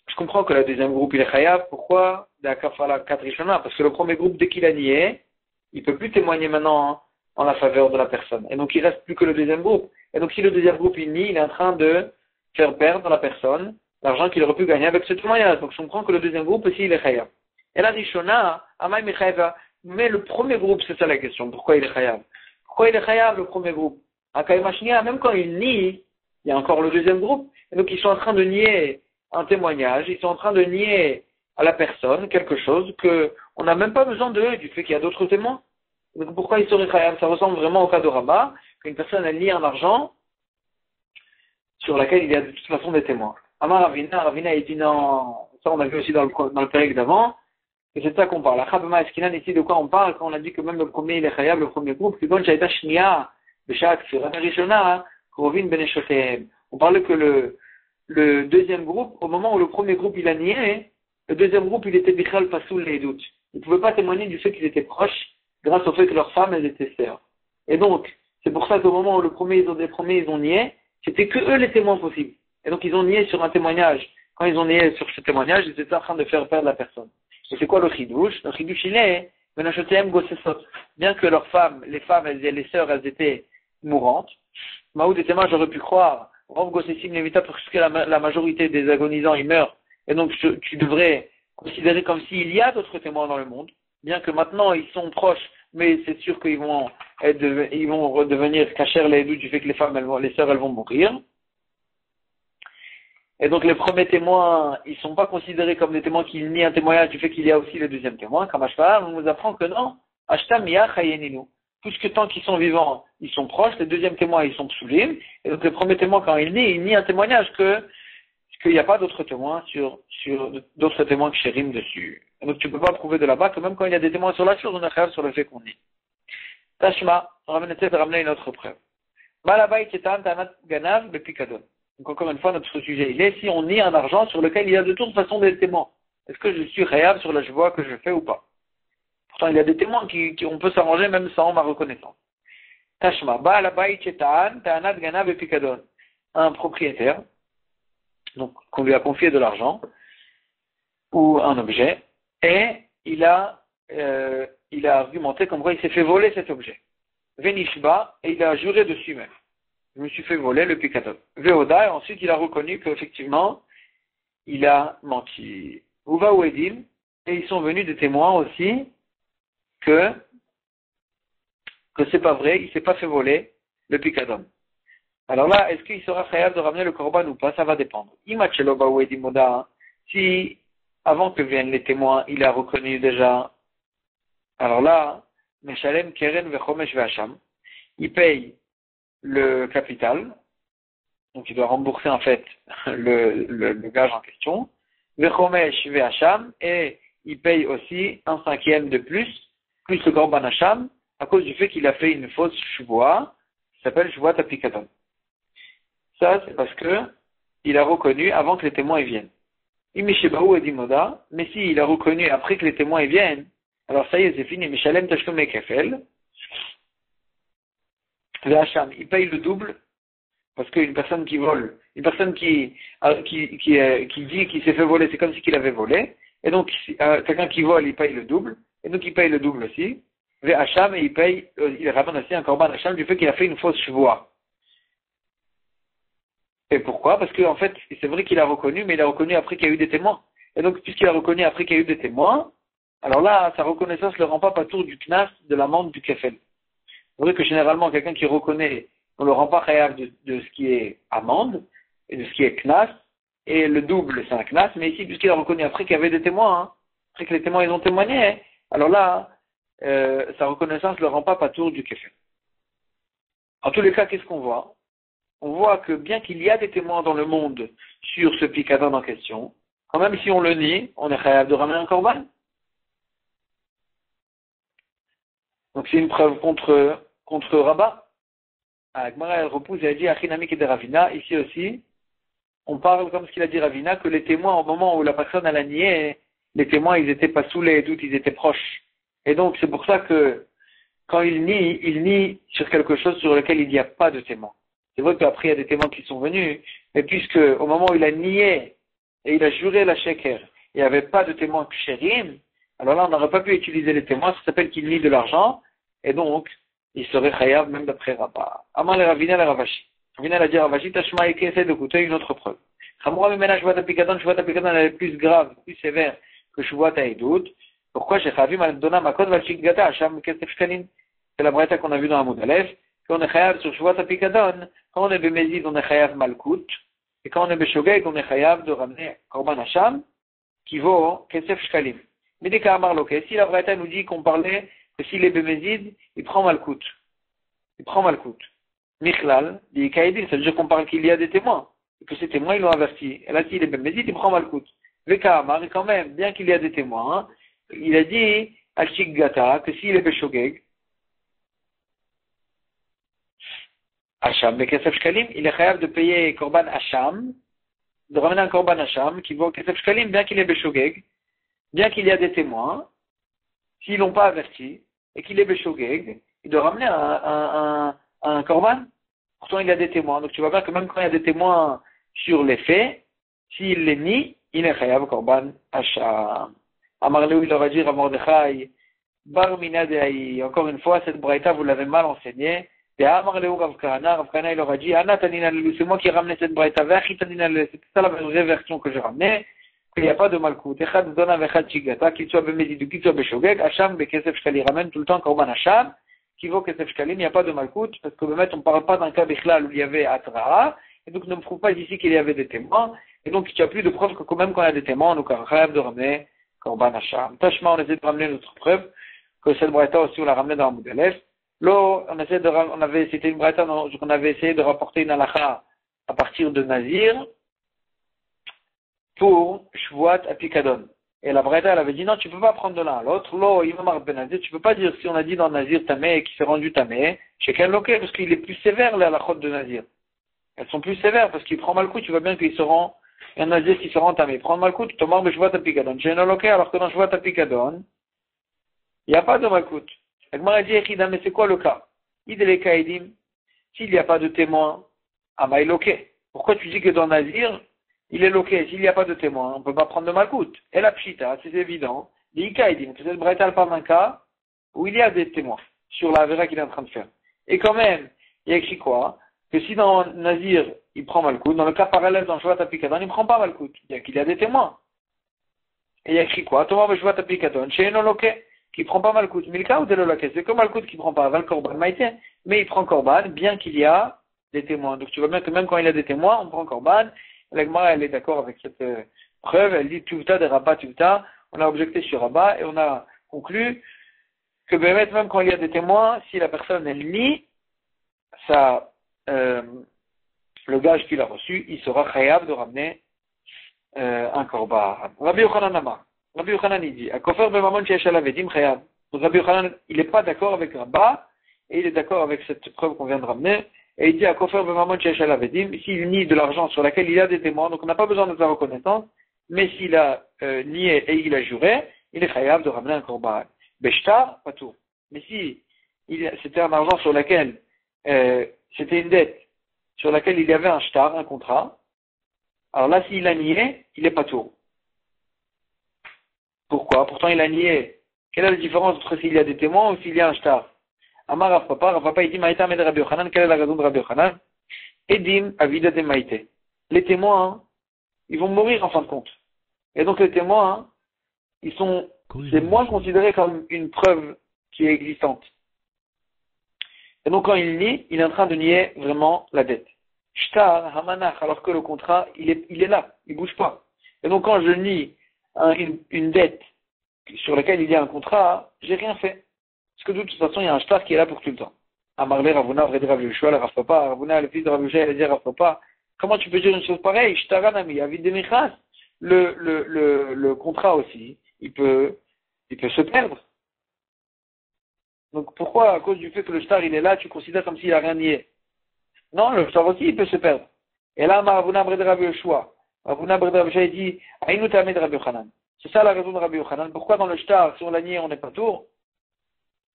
Je comprends que le deuxième groupe il est chayav. Pourquoi? Parce que le premier groupe dès qu'il a nié, il peut plus témoigner maintenant en la faveur de la personne. Et donc il reste plus que le deuxième groupe. Et donc si le deuxième groupe il nie, il est en train de faire perdre à la personne l'argent qu'il aurait pu gagner avec ce témoignage. Donc je comprends que le deuxième groupe aussi il est chayav. Et la Rishona, Amay Mechayav. Mais le premier groupe, c'est ça la question. Pourquoi il est chayav? Pourquoi il est chayav le premier groupe? À Kaimashnia, même quand il nie, il y a encore le deuxième groupe. Et donc ils sont en train de nier un témoignage, ils sont en train de nier à la personne quelque chose que on n'a même pas besoin d'eux, du fait qu'il y a d'autres témoins. Donc pourquoi il serait chayav? Ça ressemble vraiment au cas de Rabat, qu'une personne elle nie un argent sur laquelle il y a de toute façon des témoins. Amar Ravina il dit non, ça on a vu aussi dans le pérec d'avant, et c'est de ça qu'on parle. Achabama Eskinan, ici de quoi on parle quand on a dit que même le premier il est chayav, le premier groupe, puis bon, Shaita Shnia, Beshak, Rishona, Krovin Beneshotem. On parlait que le deuxième groupe, au moment où le premier groupe il a nié, le deuxième groupe il était Bichal Pasoul les doutes. Ils ne pouvaient pas témoigner du fait qu'ils étaient proches, grâce au fait que leurs femmes elles étaient sœurs. Et donc, c'est pour ça qu'au moment où les premiers ils ont nié, c'était que eux les témoins possibles. Et donc ils ont nié sur un témoignage. Quand ils ont nié sur ce témoignage, ils étaient en train de faire perdre la personne. Et c'est quoi le chidouche? Le chidouche il est, bien que leurs femmes, les femmes, les sœurs, elles étaient mourantes. Maoud et Tema, j'aurais pu croire, Rov Gossessim Levita, parce que la majorité des agonisants, ils meurent. Et donc, tu devrais considérer comme s'il y a d'autres témoins dans le monde. Bien que maintenant, ils sont proches, mais c'est sûr qu'ils vont redevenir cachers les doutes du fait que les femmes, les sœurs, elles vont mourir. Et donc, les premiers témoins, ils sont pas considérés comme des témoins qui nient un témoignage du fait qu'il y a aussi le deuxième témoin. Comme Ashfar, on nous apprend que non. Ashtam Yah Chayeninu. Puisque tant qu'ils sont vivants, ils sont proches, les deuxièmes témoins, ils sont psulim, et donc les premiers témoins, quand ils nient un témoignage qu'il n'y a pas d'autres témoins sur d'autres témoins que chérim dessus. Et donc tu ne peux pas prouver de là-bas que même quand il y a des témoins sur la chose, on a khayab sur le fait qu'on nie. Tashma, on ramène une autre preuve. Malabay Ketan Tanat Ganav Bepikadon. Donc encore une fois, notre sujet, il est si on nie un argent sur lequel il y a de toute façon des témoins. Est-ce que je suis khayab sur la chevoie que je fais ou pas? Pourtant, il y a des témoins qui on peut s'arranger même sans ma reconnaissance. Tashma, Ba'alabay Chetan, Ta'anat Ganav et Pikadon. Un propriétaire, donc qu'on lui a confié de l'argent, ou un objet, et il a argumenté comme quoi il s'est fait voler cet objet. Venishba, et il a juré dessus même. Je me suis fait voler le Pikadon. Veoda, et ensuite il a reconnu qu'effectivement, il a menti. Uva Uedim, et ils sont venus des témoins aussi, que c'est pas vrai, il s'est pas fait voler le Pikadon. Alors là, est-ce qu'il sera chayav de ramener le korban ou pas? Ça va dépendre. Si, avant que viennent les témoins, il a reconnu déjà, alors là, Meshalem Keren Vechomesh Vehacham, il paye le capital, donc il doit rembourser en fait le gage en question, Vechomesh Vehacham, et il paye aussi un cinquième de plus le korban hacham, à cause du fait qu'il a fait une fausse shvoa, qui s'appelle shvoat apikadon. Ça, c'est parce que il a reconnu avant que les témoins y viennent. Imishebahu edimoda, mais si il a reconnu après que les témoins y viennent, alors ça y est, c'est fini. Mishalem tashlume kefel. Le hacham, il paye le double, parce qu'une personne qui vole, une personne qui dit qu'il s'est fait voler, c'est comme si qu'il avait volé. Et donc, quelqu'un qui vole, il paye le double. Et donc, il paye le double aussi. Le hacham, et il ramène aussi un korban hacham du fait qu'il a fait une fausse shvoa. Et pourquoi? Parce qu'en fait, c'est vrai qu'il a reconnu, mais il a reconnu après qu'il y a eu des témoins. Et donc, puisqu'il a reconnu après qu'il y a eu des témoins, alors là, sa reconnaissance ne le rend pas patour du knas, de l'amende, du kefel. C'est vrai que généralement, quelqu'un qui reconnaît, on ne le rend pas chayav de ce qui est amende, et de ce qui est knas, et le double, c'est un knas, mais ici, puisqu'il a reconnu après qu'il y avait des témoins, hein, après que les témoins, ils ont témoigné, hein, alors là, sa reconnaissance ne le rend pas patour du kefel. En tous les cas, qu'est-ce qu'on voit? On voit que bien qu'il y a des témoins dans le monde sur ce picadon en question, quand même si on le nie, on est chayav de ramener un korban. Donc c'est une preuve contre Rabat. Agmara elle repousse et elle dit Achinami de Ravina. Ici aussi, on parle comme ce qu'il a dit Ravina, que les témoins, au moment où la personne elle a nié, les témoins ils étaient pas saoulés et tout, ils étaient proches. Et donc c'est pour ça que quand il nie sur quelque chose sur lequel il n'y a pas de témoin. C'est vrai qu'après il y a des témoins qui sont venus, mais puisque au moment où il a nié et il a juré la sheker, il n'y avait pas de témoins kshérim, alors là on n'aurait pas pu utiliser les témoins, ça s'appelle qu'il nie de l'argent, et donc il serait chayav même d'après Rabat. Amar le Ravina le Ravashi. Ravina a dit Ravashi, Tashma Eke essaie de goûter une autre preuve. Chamura Mimena Shvat Apikadon elle est plus grave, plus sévère que Shvat Haïdout. Pourquoi j'ai chavim al dona makod val shigata hacham kesef shkalim? C'est la braïta qu'on a vu dans Hamoud Aleph, qu'on est chayav sur Shvat Apikadon, quand on est bémézid, on est chayav malkout, et quand on est béshogeg, on est chayav de ramener korban hacham, qui vaut kesef shkalim. Mais dès qu'à Amar Loké, si la braïta nous dit qu'on parlait que s'il est bémézid, il prend malkout. Il prend malkout. Michlal, dit Kaïdin, ça veut dire qu'on parle qu'il y a des témoins, et que ces témoins, ils l'ont averti. Et là, s'il est bémézid, il prend malkout. Veka Amar, et quand même, bien qu'il y a des témoins, hein, il a dit à Shigata que s'il est béshogeg, Hacham, mais Kesef Shkalim, il est chayav de payer Korban Hacham, de ramener un Korban Hacham qui vaut Kesef Shkalim, bien qu'il est béshogeg, bien qu'il y a des témoins, s'ils l'ont pas averti, et qu'il est béshogeg, il doit ramener un Korban. Pourtant, il y a des témoins. Donc tu vois bien que même quand il y a des témoins sur les faits, s'il les nie, il est chayav Korban Hacham. Amarleu, il leur a dit à Mordechai, Bar Minadeaï, encore une fois, cette braïta, vous l'avez mal enseignée. Et Amarleu, Rav Kahana, il leur a dit, Anna Tanina Lelu, c'est moi qui ai ramené cette braïta, Vechi Tanina Lelu, c'est ça la vraie version que j'ai ramenée, qu'il n'y a pas de malkout. Echad Zona Vechad Shigata, qu'il soit Bemedidou, qu'il soit Beshogeg, Hacham, Bekesef Shkali, ramène tout le temps Korban Hacham, qui vaut Kesef Shkali, il n'y a pas de malkout, parce que on ne parle pas d'un cas Bichlal où il y avait Atra'a, et donc ne me prouve pas ici qu'il y avait des témoins, et donc il n'y a plus de preuves que quand même quand il y a des témoins, on a rêve de ramener Korban Hacham. Tashma, on essaie de ramener notre preuve, que cette braïta aussi, on l'a ramené dans Hamoud Aleph. Là, c'était une braïta, on avait essayé de rapporter une halakha à partir de Nazir pour Shvuat Apikadon. Et la braïta, elle avait dit, non, tu peux pas prendre de l'un à l'autre. Là, il m'a ben Nazir, tu peux pas dire si on a dit dans Nazir Tamé et qui s'est rendu Tamé, chez quel loquet, parce qu'il est plus sévère, la halachot de Nazir. Elles sont plus sévères, parce qu'il prend mal coup, tu vois bien qu'il se rend, il y a un Nazir qui se rend Tamé. Prends mal coup, tu te mords de Shvuat Apikadon. Chez un loquet, alors que dans Shvuat Apikadon, il n'y a pas de malkout. Agmara dit, mais c'est quoi le cas? Idele Kaidim, s'il n'y a pas de témoin, Amaï loquet. Pourquoi tu dis que dans Nazir, il est loqué? S'il n'y a pas de témoin, on ne peut pas prendre de malkout. Et la pshita, c'est évident. Dit Kaidim, que cette braïta parle d'un cas où il y a des témoins sur la vera qu'il est en train de faire. Et quand même, il y a écrit quoi? Que si dans Nazir, il prend malkout, dans le cas parallèle dans Shvat Apikadon, il ne prend pas malkout. Bien qu'il y a des témoins. Et il y a écrit quoi? Thomas Shvat Apikadon, chez un loquet, qui prend pas malkout. Mais le cas où c'est le loquet, c'est comme malkout qui prend pas Val Korban Maïté, mais il prend Korban, bien qu'il y a des témoins. Donc tu vois bien que même quand il y a des témoins, on prend Korban. La Gemara, elle est d'accord avec cette preuve, elle dit Tuvta de Rabat Tuvta. On a objecté sur Rabat et on a conclu que même quand il y a des témoins, si la personne elle nie, ça, le gage qu'il a reçu, il sera chayav de ramener un korban. Rabbi Yochanan Amar. Rabbi Yochanan il dit, Akofer b'mamon sheyesh alav edim chayav. Donc Rabbi Yochanan, il n'est pas d'accord avec Rabat et il est d'accord avec cette preuve qu'on vient de ramener. Et il dit à Kofer b'mamon sheyesh alav edim, s'il nie de l'argent sur laquelle il y a des témoins, donc on n'a pas besoin de sa reconnaissance, mais s'il a nié et il a juré, il est chayav de ramener un korban. Beshtar, pas tout. Mais si c'était un argent sur lequel c'était une dette sur laquelle il y avait un shtar, un contrat, alors là s'il a nié, il est pas tout. Pourquoi? Pourtant il a nié. Quelle est la différence entre s'il y a des témoins ou s'il y a un shtar? Amar Rav Papa il dit Maïta med Rabbi Yochanan, quelle est la raison de Rabbi Yochanan? Edim avida de Maïté. Les témoins, ils vont mourir en fin de compte. Et donc les témoins, c'est moins considéré comme une preuve qui est existante. Et donc quand il nie, il est en train de nier vraiment la dette. Shtar, hamanach, alors que le contrat, il est là, il bouge pas. Et donc quand je nie une dette sur laquelle il y a un contrat, j'ai rien fait. Parce que de toute façon, il y a un shtar qui est là pour tout le temps. Amarle Ravuna, Vredi Rav Yoshua, le Rav Papa, Ravuna, le fils de Rav Yoshua, il a dit Rav Papa, comment tu peux dire une chose pareille? Shtaranami, avid de Michas. Le contrat aussi, il peut se perdre. Donc pourquoi, à cause du fait que le shtar il est là, tu considères comme s'il n'a rien nié? Non, le shtar aussi il peut se perdre. Et là, Ravuna Vredi Rav Yoshua, Ravuna Vredi Rav Yoshua, il dit, Aïnou Tamed Rav Yochanan. C'est ça la raison de Rabbi Yochanan. Pourquoi dans le shtar, si on l'a nié, on n'est pas tour?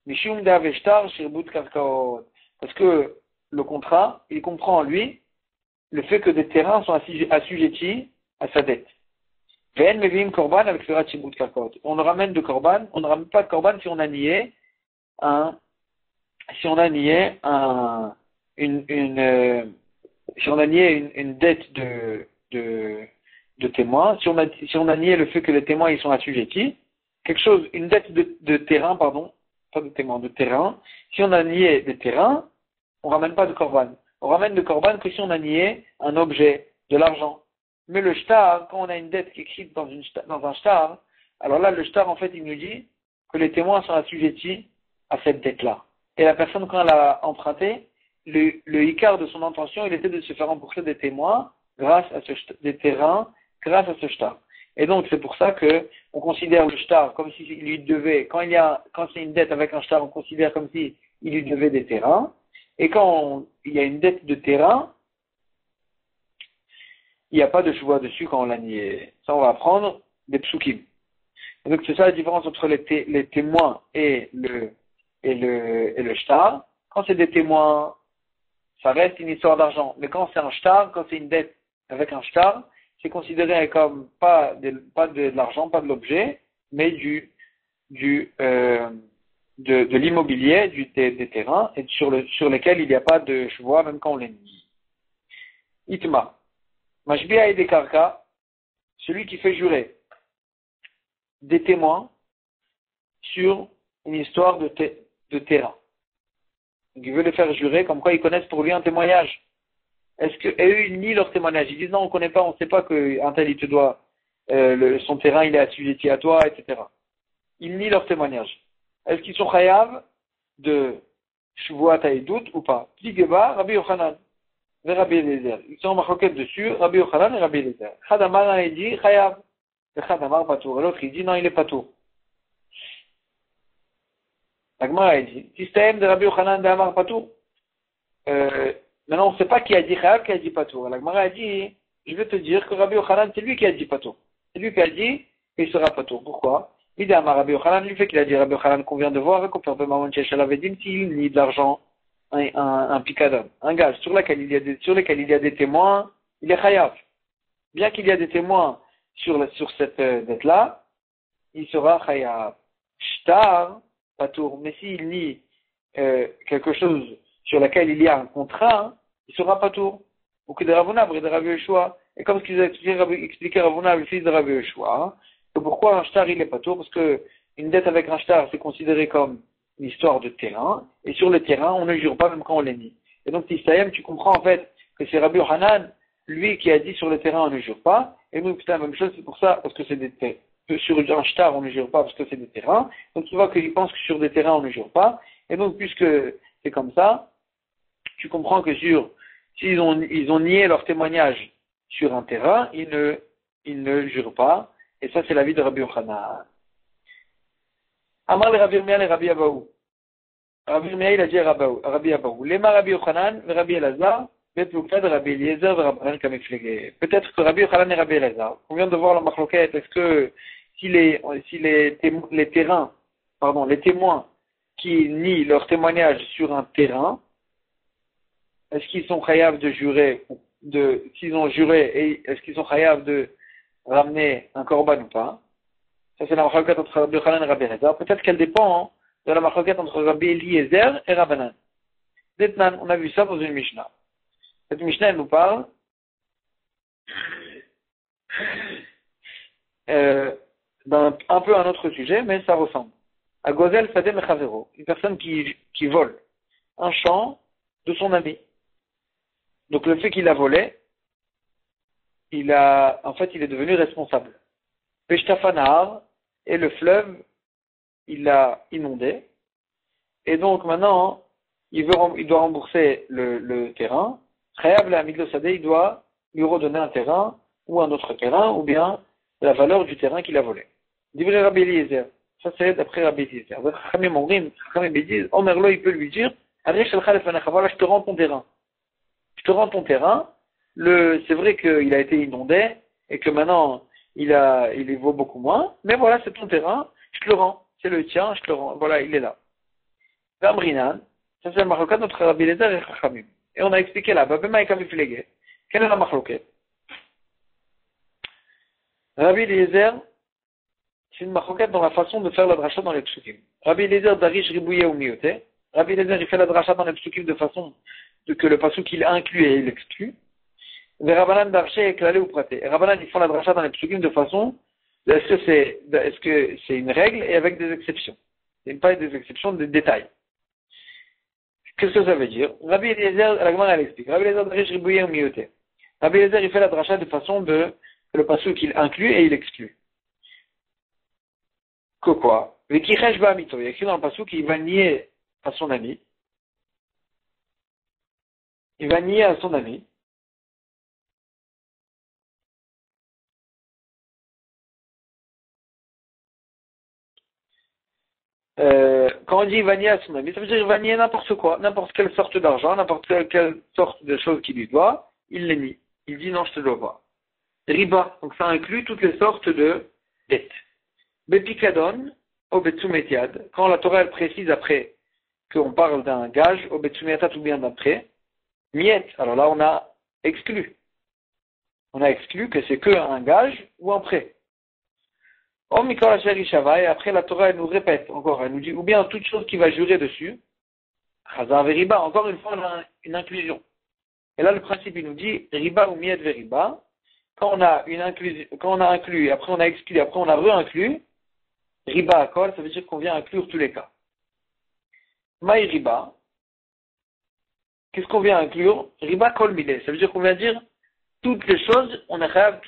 Mishum Dave Shtar, Shirbut Karkaot. Parce que le contrat, il comprend en lui le fait que des terrains sont assujettis à sa dette. Ve'en Mevim Korban avec le Shirbut Karkaot. On ne ramène pas de Korban si on a nié une dette de témoins, si on a nié le fait que les témoins ils sont assujettis, une dette de terrain, pardon, pas de témoins, de terrain, si on a nié des terrains, on ramène pas de korban. On ramène de korban que si on a nié un objet, de l'argent. Mais le shtar, quand on a une dette qui est écrite dans un shtar, alors là, le shtar, en fait, il nous dit que les témoins sont assujettis à cette dette-là. Et la personne, quand elle a emprunté, le icard de son intention, il était de se faire rembourser des témoins des terrains, grâce à ce shtar. Et donc, c'est pour ça que on considère le shtar comme s'il lui devait, quand c'est une dette avec un shtar, on considère comme s'il lui devait des terrains. Et quand il y a une dette de terrain, il n'y a pas de choix dessus quand on l'a nié. Ça, on va apprendre des psukim. Et donc, c'est ça la différence entre les témoins et le shtar. Quand c'est des témoins, ça reste une histoire d'argent. Mais quand c'est un shtar, quand c'est une dette avec un shtar, c'est considéré comme pas de l'argent, pas de l'objet, mais de l'immobilier, des terrains, et sur lesquels il n'y a pas de chevois, même quand on les nie. Itma. Mashbia et des karka, celui qui fait jurer des témoins sur une histoire de terrain. Donc il veut les faire jurer comme quoi ils connaissent pour lui un témoignage. Et eux, ils nient leur témoignage. Ils disent non, on ne connaît pas, on ne sait pas qu'un tel, il te doit, son terrain, il est assujetti à toi, etc. Ils nient leur témoignage. Est-ce qu'ils sont chayav de Shuvuat Haïdout ou pas? Pligeba, Rabbi Yochanan, et Rabbi Eliezer. Ils sont en marquette dessus, Rabbi Yochanan et Rabbi Eliezer. Chadamar, il dit chayav. Et Chadamar, patour. Et l'autre, il dit non, il est patour. L'Agmara, il dit, système de Rabbi Yochanan de Amar patour. Maintenant, on ne sait pas qui a dit chayav, qui a dit patour. L'Agmara a dit, je vais te dire que Rabbi Yochanan, c'est lui qui a dit patour. C'est lui qui a dit qu'il sera patour. Pourquoi? Il dit à Rabbi Yochanan, lui fait qu'il a dit Rabbi Yochanan qu'on vient de voir, qu'on peut Maman Tchèche avait dit s'il nie de l'argent, un picadon, un gage sur lesquels il y a des témoins, il est chayav. Bien qu'il y a des témoins sur cette dette-là, il sera chayav. Shtar, patour. Mais s'il nie quelque chose sur laquelle il y a un contrat, il sera patour. Ou que de Ravuna, de Rabbi Yoshua. Et comme ce qu'il a expliqué Ravuna, le fils de Rabbi Yoshua, pourquoi un shtar il est patour? Parce que une dette avec un shtar c'est considéré comme une histoire de terrain, et sur le terrain on ne jure pas même quand on les nie. Et donc Tissaïm, tu comprends en fait que c'est Rabbi Yochanan, lui qui a dit sur le terrain on ne jure pas, et nous c'est la même chose, c'est pour ça, parce que c'est des terrains. Sur un shtar on ne jure pas parce que c'est des terrains, donc tu vois qu'ils pensent que sur des terrains on ne jure pas, et donc puisque c'est comme ça, tu comprends que s'ils ont nié leur témoignage sur un terrain, ils ne jurent pas. Et ça, c'est l'avis de Rabbi Yochanan. Amar le Rabbi Yirmiyah le Rabbi Abahu. Rabbi Yirmiyah, il a dit à Rabbi Abahu. Lema Rabbi Yochanan, Rabbi Elazar, Betlukta de Rabbi Eliezer, Rabbi Kamiflege. Peut-être que Rabbi Yochanan et Rabbi Elazar. On vient de voir la machloquette. Est-ce que si les témoins qui nient leur témoignage sur un terrain, est-ce qu'ils sont chayav de jurer, s'ils ont juré, et est-ce qu'ils sont chayav de ramener un korban ou pas? Ça, c'est la machloquette entre Rabbi Yochanan et Rabbi Eliezer. Peut-être qu'elle dépend de la machloquette entre Rabbi Eliezer et Rabbanan. Maintenant, on a vu ça dans une Mishnah. Cette Mishnah, elle nous parle un peu un autre sujet, mais ça ressemble. À Gozel Fadem Chavero, une personne qui vole un champ de son ami. Donc le fait qu'il a volé, en fait, il est devenu responsable. Peshtafanar, et le fleuve, il l'a inondé. Et donc maintenant, il doit rembourser le terrain. Khayab la Midlosade, il doit lui redonner un terrain, ou un autre terrain, ou bien la valeur du terrain qu'il a volé. Divrei Rabbi Eliezer. Ça c'est d'après Rabbi Eliezer. Chachamim disent, Omerlo, il peut lui dire, voilà, je te rends ton terrain. Je te rends ton terrain. C'est vrai qu'il a été inondé, et que maintenant, il vaut beaucoup moins, mais voilà, c'est ton terrain, je te le rends. C'est le tien, je te le rends. Voilà, il est là. Gamrinan, ça c'est le marloquet de notre Rabbi Eliezer et Chachamim. Et on a expliqué là, quelle est la marloquet? Rabbi Eliezer, c'est une marloquet dans la façon de faire la dracha dans les psukim. Rabbi Eliezer darish ribouye ou miote. Rabbi Eliezer, il fait la dracha dans les psukim de façon que le pasuk il inclut et il exclut. Les Rabbanan d'Arché et Klalé ou Praté. Les Rabbanan, ils font la dracha dans les psukim de façon, est-ce que c'est une règle et avec des exceptions? Il n'y a pas des exceptions, des détails. Qu'est-ce que ça veut dire? Rabbi Eliezer, la Gemara elle explique. Rabbi Eliezer d'Arish ribouye ou miote. Rabbi Eliezer, il fait la dracha de façon que le pasuk il inclut et il exclut. Que quoi? Il y a écrit dans le pasuk qu'il va nier à son ami. Il va nier à son ami. Quand on dit il va nier à son ami, ça veut dire qu'il va nier n'importe quoi, n'importe quelle sorte d'argent, n'importe quelle sorte de choses qu'il lui doit, il les nie. Il dit non, je te dois pas. Riba, donc ça inclut toutes les sortes de dettes. Bepikadon, au Betsumetiad, quand la Torah elle précise après qu'on parle d'un gage, au Betsumetiad ou bien d'un prêt, Niet, alors là on a exclu. On a exclu que c'est que un gage ou un prêt. Et après la Torah elle nous répète encore, elle nous dit ou bien toute chose qui va jurer dessus, Chazar veriba, encore une fois on a une inclusion. Et là le principe il nous dit riba ou miet veriba, quand on a inclus, après on a exclu, après on a re-inclus, riba à kol, ça veut dire qu'on vient inclure tous les cas. Maï riba, qu'est-ce qu'on vient inclure? Riba kol mile, ça veut dire qu'on vient dire toutes les choses, on est capable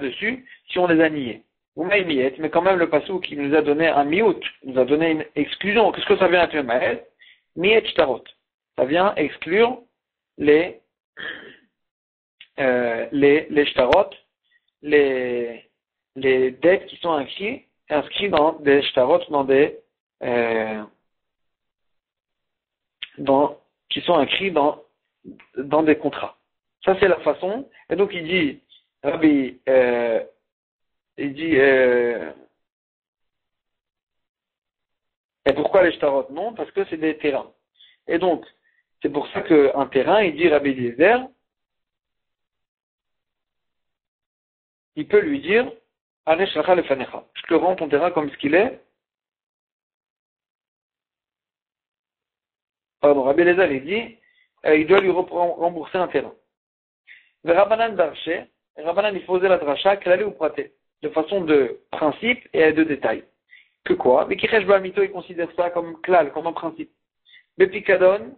dessus si on les a niées. Ou maï miet, mais quand même le passou qui nous a donné un miout, nous a donné une exclusion. Qu'est-ce que ça vient inclure, Maël? Miet shtarot. Ça vient exclure les shtarot, les dettes qui sont inscrites dans des shtarot, qui sont inscrits dans des contrats. Ça c'est la façon. Et donc il dit, Rabbi, et pourquoi les shtarot? Non, parce que c'est des terrains. Et donc, c'est pour ça qu'un terrain, il dit Rabbi Eliezer, il peut lui dire, je te rends ton terrain comme ce qu'il est. Pardon, Rabbi Eliezer, il dit, il doit lui rembourser un terrain. Le Rabbanan d'Arché, Rabbanan, il faisait la dracha, Klalé ou Praté, de façon de principe et de détail. Que quoi? Mais Kiresh Ba'amito, il considère ça comme klal, comme un principe. Bepikadon,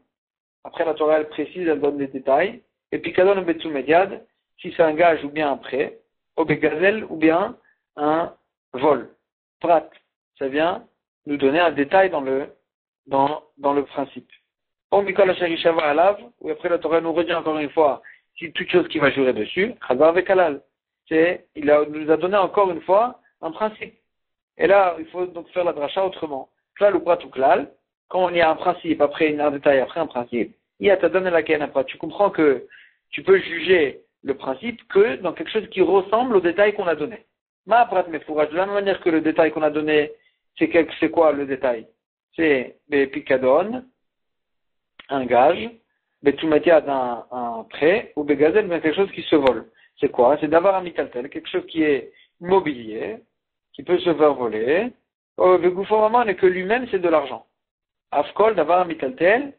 après la Torah, elle précise, elle donne des détails. Bepikadon ou Betsumediad, si c'est un gage ou bien un prêt. Au Begazel ou bien un vol. Prat, ça vient nous donner un détail dans le principe. Au Mikol Asherishava Alav, ou après la Torah nous redit encore une fois, si toute chose qui va jurer dessus, Chazar Vekalal. Nous a donné encore une fois un principe. Et là, il faut donc faire la dracha autrement. Klal ou prat ou klal, quand il y a un principe, après un détail, après un principe, il y a ta donné la ken après. Tu comprends que tu peux juger le principe que dans quelque chose qui ressemble au détail qu'on a donné. Ma prat mefouraj, de la même manière que le détail qu'on a donné, c'est quoi le détail? C'est Bepikadon, un gage, Betumatiad, un prêt, ou Begazel, mais quelque chose qui se vole. C'est quoi? C'est d'avoir un mitaltel, quelque chose qui est mobilier, qui peut se faire voler. Le gouffre n'est que lui-même, c'est de l'argent. Afkol, d'avoir un mitaltel,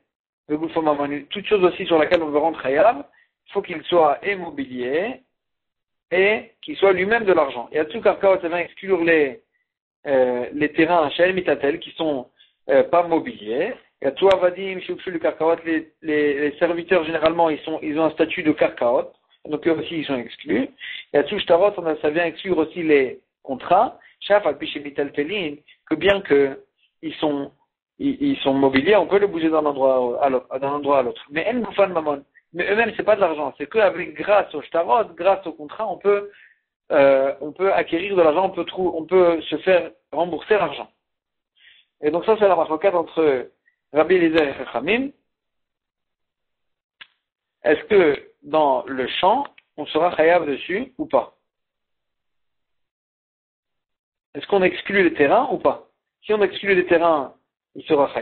le gouffre toute chose aussi sur laquelle on veut rendre Hayav, il faut qu'il soit immobilier et qui soit lui-même de l'argent. Et à tout karkaot, ça vient exclure les terrains Shel Mitatel qui sont pas mobiliers. Et à tout avadim, le karkaot, les serviteurs généralement ils ont un statut de karkaot, donc eux aussi ils sont exclus. Et à tout shtarot, ça vient exclure aussi les contrats. Shaf al piché mitaltelin, que bien que ils sont mobiliers, on peut le bouger d'un endroit à l'autre. Mais en boufan mamon. Mais eux-mêmes, c'est pas de l'argent. C'est qu'avec, grâce au shtarot, grâce au contrat, on peut acquérir de l'argent, on peut se faire rembourser l'argent. Et donc ça, c'est la marquette entre Rabbi Eliezer et Chachamim. Est-ce que dans le champ, on sera chayav dessus ou pas? Est-ce qu'on exclut les terrains ou pas? Si on exclut les terrains, il sera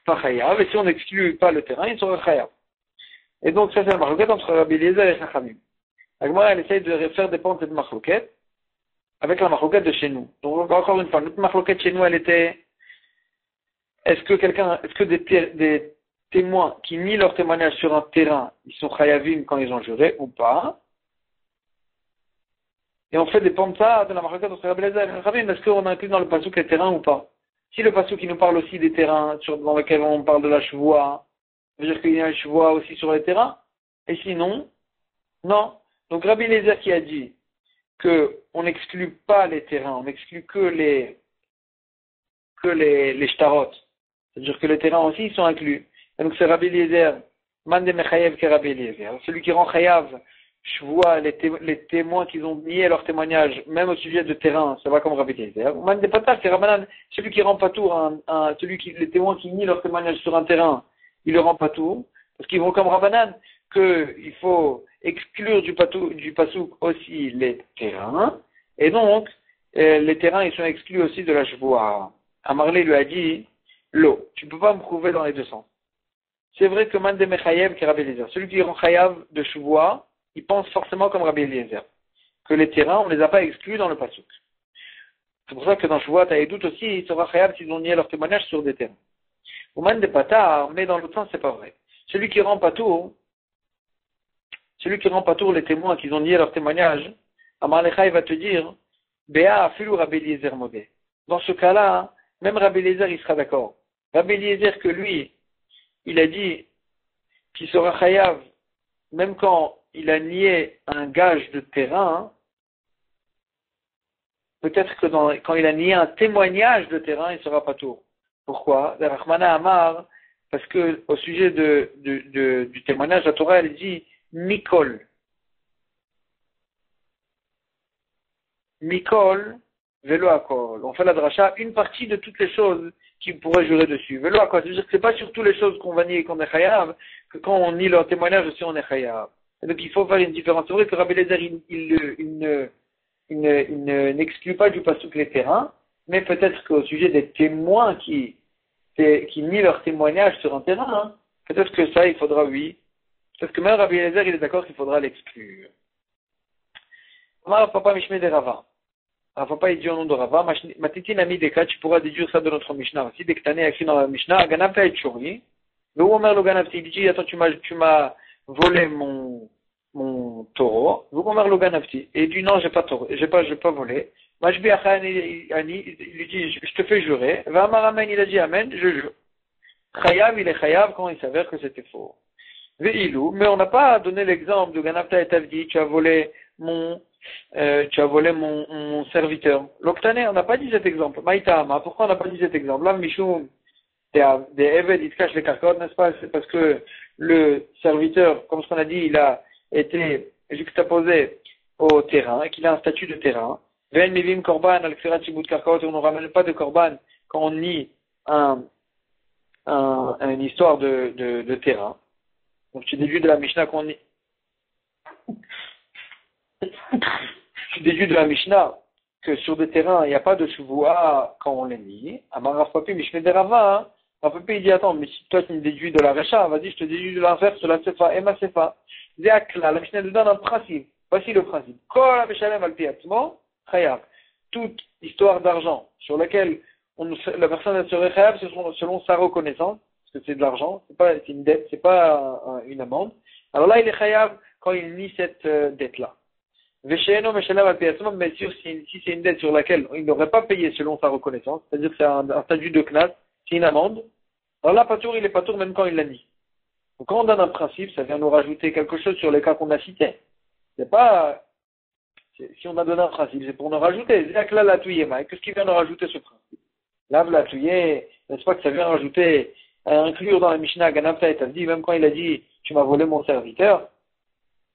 pas chayav. Et si on n'exclut pas le terrain, il sera chayav. Et donc ça, c'est la marquette entre Rabbi Eliezer et Chachamim. La Gemara, elle essaye de faire dépendre cette marloquette avec la marloquette de chez nous. Donc, encore une fois, notre marloquette chez nous, elle était, est-ce que des témoins qui nient leur témoignage sur un terrain, ils sont chayavim quand ils ont juré ou pas? Et on fait dépendre ça de la marloquette entre Rabbi Eliezer et Chachamim, est-ce qu'on inclut dans le passouk les terrains ou pas? Si le passouk qui nous parle aussi des terrains dans lesquels on parle de la chevoie, ça veut dire qu'il y a un chevoie aussi sur les terrains? Et sinon, non. Donc Rabbi Eliezer qui a dit qu'on n'exclut pas les terrains, on n'exclut que les shtarot. C'est-à-dire que les terrains aussi ils sont inclus. Et donc c'est Rabbi Eliezer, man de mechayev que Rabbi Eliezer. Celui qui rend chayav, je vois les témoins qui ont nié leur témoignage, même au sujet de terrain, ça va comme Rabbi Eliezer. Man de patar, c'est Rabbanan, celui qui rend pas tour, les témoins qui nient leur témoignage sur un terrain, il le rend pas tour, parce qu'ils vont comme Rabbanan, qu'il faut exclure du pasouk aussi les terrains, et donc les terrains ils sont exclus aussi de la chevoie. Amarlé lui a dit, l'eau, tu ne peux pas me prouver dans les deux sens. C'est vrai que man de mechayev qui est Rabbi Eliezer, celui qui rend chayav de chevoie, il pense forcément comme Rabbi Eliezer, que les terrains on ne les a pas exclus dans le pasouk. C'est pour ça que dans chevoie, tu as des doutes aussi, il sera chayav s'ils ont nié leur témoignage sur des terrains. Ou man de patar, mais dans l'autre sens c'est pas vrai. Celui qui rend pas tour les témoins qui ont nié leur témoignage, Amarlecha, il va te dire, Béa afilou Rabbi Eliezer modé. Dans ce cas-là, même Rabbi Eliezer, il sera d'accord. Rabbi Eliezer, que lui, il a dit qu'il sera chayav, même quand il a nié un gage de terrain, peut-être que quand il a nié un témoignage de terrain, il sera pas tour. Pourquoi? Rahmana Amar, parce que au sujet du témoignage, la Torah, elle dit, Mikol, Velo Akol. On fait la dracha, une partie de toutes les choses qui pourraient jurer dessus. Velo Akol, c'est-à-dire que c'est pas sur toutes les choses qu'on va nier et qu'on est chayav, que quand on nie leur témoignage aussi on est chayav. Et donc il faut faire une différence. C'est vrai que Rabbi Eliezer, il n'exclut pas du pasouk les terrains, mais peut-être qu'au sujet des témoins qui nient leur témoignage sur un terrain, peut-être que ça, il faudra, oui. Peut-être que même Rabbi Eliezer, il est d'accord qu'il faudra l'exclure. Papa Mishmé de Rava. Papa, il dit au nom de Rava, Matiti Nami Deka, tu pourras déduire ça de notre Mishnah aussi. Dès que tu as écrit dans la Mishnah, Ganapta et Chouri. Le Omer le Ganapti, il dit, attends, tu m'as volé mon taureau. Le Omer le Ganapti. Et il dit, non, j'ai pas volé. Majbi Achani, il lui dit, je te fais jurer. Vamar Amen, il a dit Amen, je jure. Chayav, il est chayav quand il s'avère que c'était faux. Ve'ilou, mais on n'a pas donné l'exemple de Ganapta et Tavdi, tu as volé mon serviteur. L'Oktane, on n'a pas dit cet exemple. Maïtama, pourquoi on n'a pas dit cet exemple? Là, Michoum, des Eved, il te cache les carcottes, n'est-ce pas? C'est parce que le serviteur, comme ce qu'on a dit, il a été juxtaposé au terrain, et qu'il a un statut de terrain. Ven mivim korban, al-kfirat shibut karkot, on ne ramène pas de korban quand on nie une histoire de terrain. Donc tu déduis de la Mishnah qu'on nie. Tu déduis de la Mishnah que sur des terrains, il n'y a pas de chevoua quand on les nie. Amar Papi, Mishmé de Rava, Papi il dit attends, mais si toi tu me déduis de la Recha, vas-y, je te déduis de l'inverse, de la Sefa, Emma Sefa. Zéakla, la Mishnah nous donne un principe. Voici le principe. Kol Abeshalem al-Piatmo, Chayav. Toute histoire d'argent sur laquelle la personne serait chayav selon sa reconnaissance, parce que c'est de l'argent, c'est une dette, c'est pas une amende. Alors là, il est chayav quand il nie cette dette-là. Vesheno Meshalem al Piasmam, mais si c'est une dette sur laquelle il n'aurait pas payé selon sa reconnaissance, c'est-à-dire que c'est un statut de knas, c'est une amende, alors là, Patour, il est Patour même quand il l'a dit. Donc quand on donne un principe, ça vient nous rajouter quelque chose sur les cas qu'on a cités. C'est pas, si on a donné un principe, c'est pour nous rajouter. C'est là la touillée, mais qu'est-ce qui vient nous rajouter ce principe? Là, la touillée, n'est-ce pas que ça vient rajouter, inclure dans la Mishnah, Ganapta et dit, même quand il a dit, tu m'as volé mon serviteur.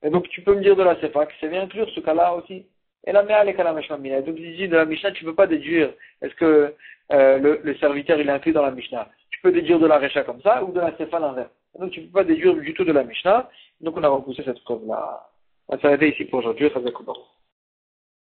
Et donc tu peux me dire de la Sefa que ça vient inclure ce cas-là aussi. Et la Mea, les cas la Mishnah. Donc il dit de la Mishnah, tu ne peux pas déduire, est-ce que le serviteur il est inclus dans la Mishnah? Tu peux déduire de la Recha comme ça, ou de la Sefa l'inverse. Donc tu ne peux pas déduire du tout de la Mishnah. Donc on a repoussé cette preuve-là. On va s'arrêter ici pour aujourd'hui.